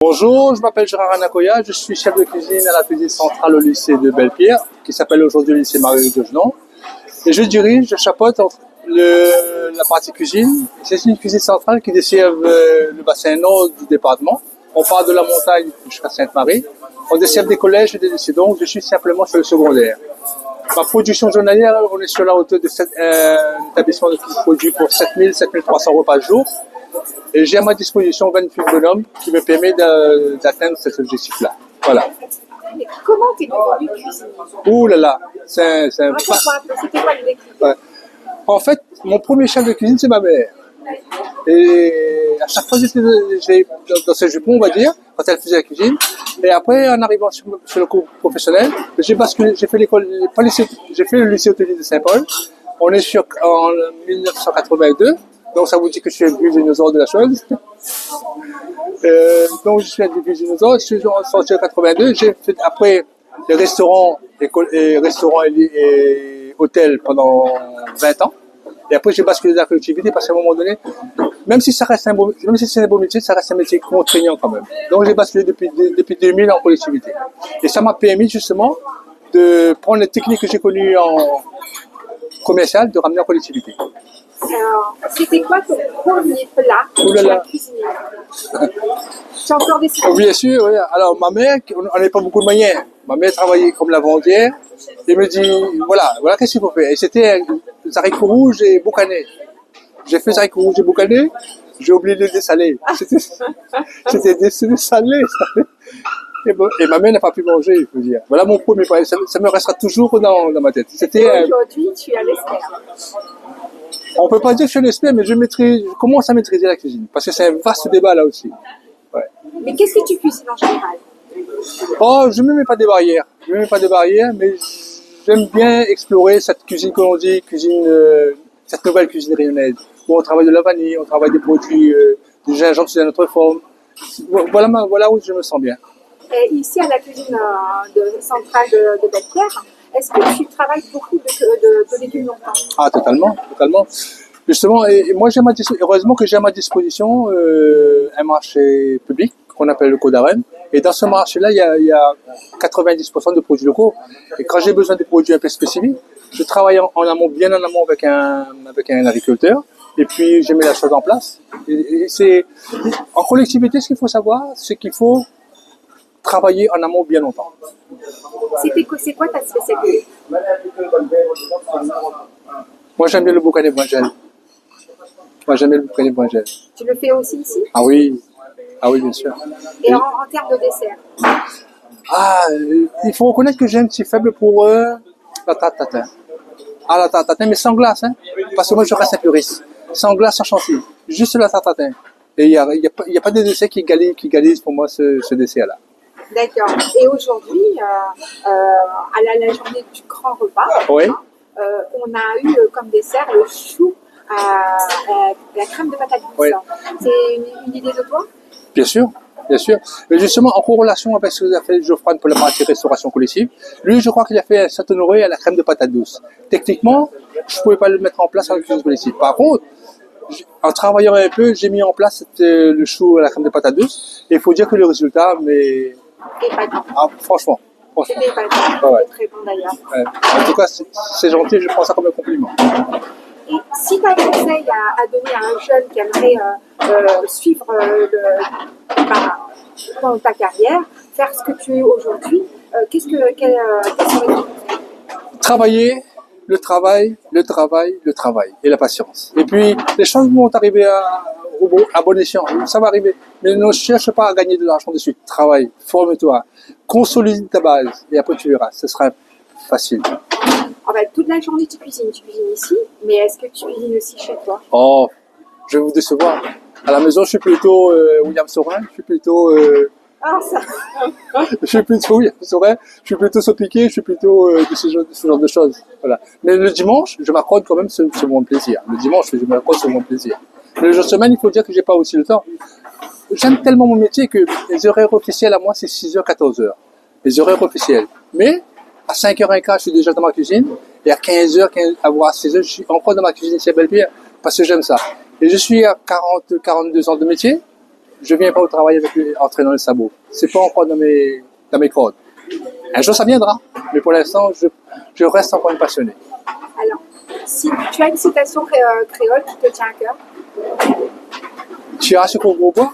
Bonjour, je m'appelle Gérard Anakoya, je suis chef de cuisine à la cuisine centrale au lycée de Belle-Pierre, qui s'appelle aujourd'hui le lycée Marie de Genon. Et je chapeaute la partie cuisine. C'est une cuisine centrale qui dessert le bassin nord du département. On part de la montagne jusqu'à Sainte-Marie. On dessert des collèges et des lycées, donc je suis simplement sur le secondaire. Ma production journalière, on est sur la hauteur de un établissement qui produit pour 7 300 repas par jour. Et j'ai à ma disposition 28 bonhommes qui me permet d'atteindre cet objectif-là. Voilà. Mais comment t'es devenu cuisinier? Ouh là là, c'est un Raconte-moi un peu, c'était quoi le déclic? ouais. En fait, mon premier chef de cuisine, c'est ma mère. Et à chaque fois, j'étais dans ce jupon, on va dire, quand elle faisait la cuisine. Et après, en arrivant sur le cours professionnel, j'ai basculé, j'ai fait le lycée hôtelier de Saint-Paul. On est en 1982. Donc, ça vous dit que je suis un vieux dinosaure de la chose. Donc, je suis un vieux dinosaure. Je suis sorti en 82. J'ai fait après les restaurants et hôtels pendant 20 ans. Et après, j'ai basculé dans la collectivité parce qu'à un moment donné, même si c'est un beau métier, ça reste un métier contraignant quand même. Donc, j'ai basculé depuis 2000 en collectivité. Et ça m'a permis justement de prendre les techniques que j'ai connues en commercial, de ramener en collectivité. Alors, c'était quoi ton premier plat que tu as cuisiné? Tu as encore des souvenirs? Bien sûr, oui. Alors, ma mère, on n'avait pas beaucoup de moyens. Ma mère travaillait comme lavandière. Et me dit, voilà qu'est-ce qu'il faut faire. Et c'était des haricots rouges et boucanais. J'ai fait des haricots rouges et boucanais. J'ai oublié de les dessaler. C'était dessalé. Et ma mère n'a pas pu manger, il faut dire. Voilà mon premier plat. Ça me restera toujours dans ma tête. Aujourd'hui, tu es un expert. On peut pas dire que je suis un expert, mais je commence à maîtriser la cuisine. Parce que c'est un vaste débat là aussi. Ouais. Mais qu'est-ce que tu cuisines en général? Oh, je ne me mets pas des barrières. Mais j'aime bien explorer cette cuisine que l'on dit, cette nouvelle cuisine rayonnaise. Où on travaille de la vanille, on travaille des produits, du gingembre sous une autre forme. Voilà où je me sens bien. Et ici, à la cuisine centrale de Belle-Pierre, est-ce que tu travailles beaucoup de légumes longtemps? Ah, totalement. Justement, et moi, heureusement que j'ai à ma disposition un marché public qu'on appelle le Codarène. Et dans ce marché-là, il y a 90% de produits locaux. Et quand j'ai besoin de produits un peu spécifiques, je travaille bien en amont avec un agriculteur. Et puis, je mets la chose en place. En collectivité, ce qu'il faut savoir, c'est qu'il faut travailler en amont bien longtemps. C'est quoi ta spécialité? Moi, j'aime bien le boucané brinjel. Tu le fais aussi ici? Ah oui, bien sûr. Et en termes de dessert? Il faut reconnaître que j'ai un petit faible pour la tarte tatin. La tarte tatin, mais sans glace, hein. Parce que moi, je reste un puriste. Sans glace, sans chantilly. Juste la tarte tatin. Et il y a pas de dessert qui égalise pour moi ce dessert-là. D'accord. Et aujourd'hui, à la journée du grand repas, oui. On a eu comme dessert le chou à la crème de patate douce. Oui. C'est une idée de toi? Bien sûr. Mais justement, en corrélation avec ce que a fait Geoffroy pour la partie restauration collective, lui, je crois qu'il a fait un Saint-Honoré à la crème de patate douce. Techniquement, je ne pouvais pas le mettre en place avec la cuisine collective. Par contre, en travaillant un peu, j'ai mis en place le chou à la crème de patate douce. Et il faut dire que le résultat, mais... franchement. C'était pas mal. Ouais. Très bon d'ailleurs. Ouais. En tout cas, c'est gentil, je prends ça comme un compliment. Et si tu as un conseil à donner à un jeune qui aimerait suivre dans ta carrière, faire ce que tu es aujourd'hui, quel serait ton conseil? Travailler, le travail et la patience. Et puis, les choses vont arriver à bon escient. Ça va arriver. Mais ne cherche pas à gagner de l'argent dessus. Travaille, forme-toi, consolide ta base. Et après, tu verras. Ce sera facile. Toute la journée, tu cuisines ici. Mais est-ce que tu cuisines aussi chez toi? Oh, je vais vous décevoir. À la maison, je suis plutôt William Saurin. Je suis plutôt... je suis plutôt William Saurin. Je suis plutôt Sopiqué. Je suis plutôt de ce genre de choses. Voilà. Mais le dimanche, je m'accorde quand même ce mon plaisir. Le dimanche, je m'accorde ce mon plaisir. Mais le jour de semaine, il faut dire que j'ai pas aussi le temps. J'aime tellement mon métier que les horaires officiels à moi, c'est 6h, 14h. Les horaires officiels. Mais, à 5h15, je suis déjà dans ma cuisine. Et à 15h, voire à 16h, je suis encore dans ma cuisine ici à Belle-Pierre. Parce que j'aime ça. Et je suis à 42 ans de métier. je viens pas au travail en traînant le sabot. C'est pas encore dans mes cordes. Un jour, ça viendra. Mais pour l'instant, je reste encore une passionnée. Alors, si tu as une citation créole qui te tient à cœur. Tu as ce qu'on bois?